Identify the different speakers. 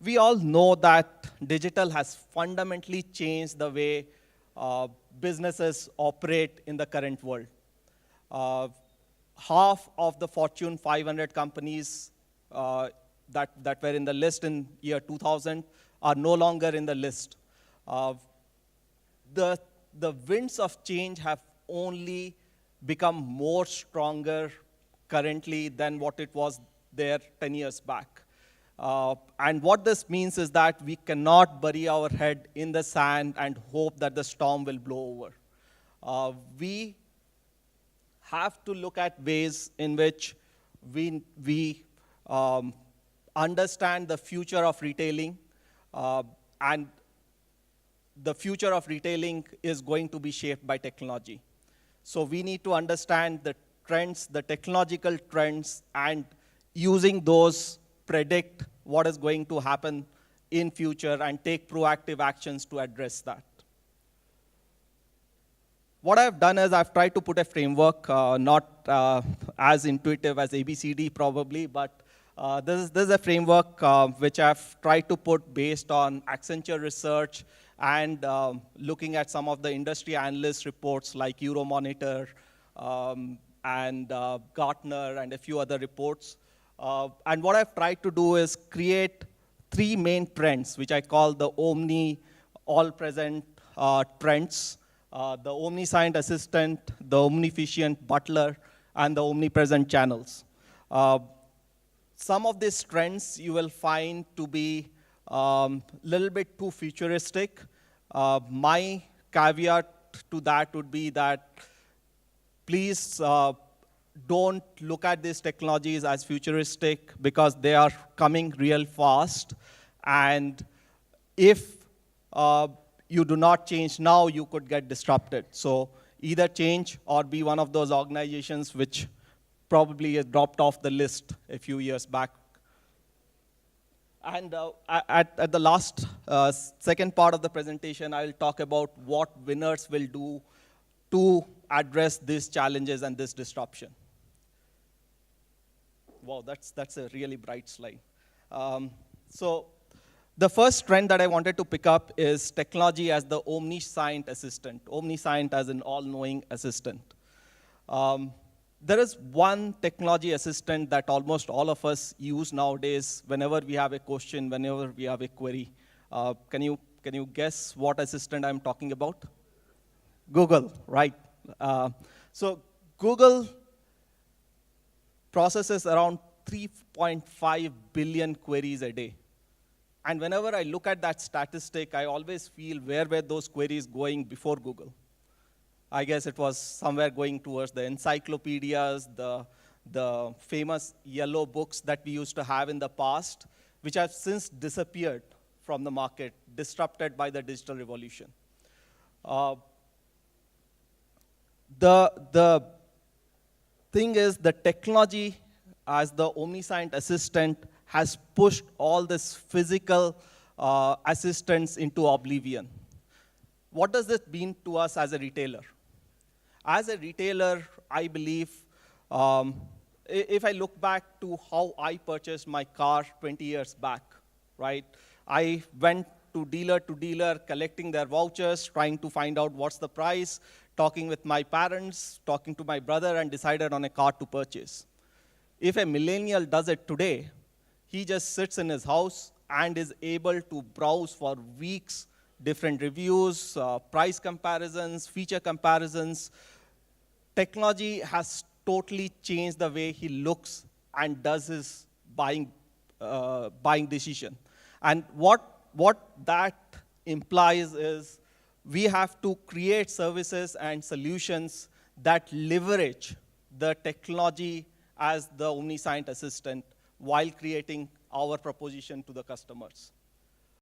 Speaker 1: We all know that digital has fundamentally changed the way businesses operate in the current world. Uh, Half of the Fortune 500 companies that were in the list in year 2000 are no longer in the list. Uh, the, the winds of change have only become more stronger currently than what it was there 10 years back. And what this means is that we cannot bury our head in the sand and hope that the storm will blow over. We have to look at ways in which we understand the future of retailing, and the future of retailing is going to be shaped by technology. So we need to understand the trends, the technological trends, and using those predict what is going to happen in future and take proactive actions to address that. What I've done is I've tried to put a framework, not as intuitive as ABCD probably, but this is a framework which I've tried to put based on Accenture research and looking at some of the industry analyst reports like Euromonitor and Gartner and a few other reports. And what I've tried to do is create three main trends, which I call the Omni all-present trends. The omniscient assistant, the omnificient butler, and the omnipresent channels. Some of these trends you will find to be little bit too futuristic. My caveat to that would be that please don't look at these technologies as futuristic because they are coming real fast. And if you do not change now, you could get disrupted. So either change or be one of those organizations which probably has dropped off the list a few years back. And at the last second part of the presentation, I'll talk about what winners will do to address these challenges and this disruption. Wow, that's a really bright slide. So the first trend that I wanted to pick up is technology as the omniscient assistant, omniscient as an all-knowing assistant. There is one technology assistant that almost all of us use nowadays whenever we have a question, whenever we have a query. Can you guess what assistant I'm talking about? Google, right? So Google processes around 3.5 billion queries a day. And whenever I look at that statistic, I always feel where were those queries going before Google? I guess it was somewhere going towards the encyclopedias, the famous yellow books that we used to have in the past, which have since disappeared from the market, disrupted by the digital revolution. The thing is, the technology as the omniscient assistant has pushed all this physical assistance into oblivion. What does this mean to us as a retailer? As a retailer, I believe, if I look back to how I purchased my car 20 years back, right? I went to dealer, collecting their vouchers, trying to find out what's the price, talking with my parents, talking to my brother, and decided on a car to purchase. If a millennial does it today, he just sits in his house and is able to browse for weeks, different reviews, price comparisons, feature comparisons. Technology has totally changed the way he looks and does his buying decision. And what that implies is we have to create services and solutions that leverage the technology as the omniscient assistant while creating our proposition to the customers.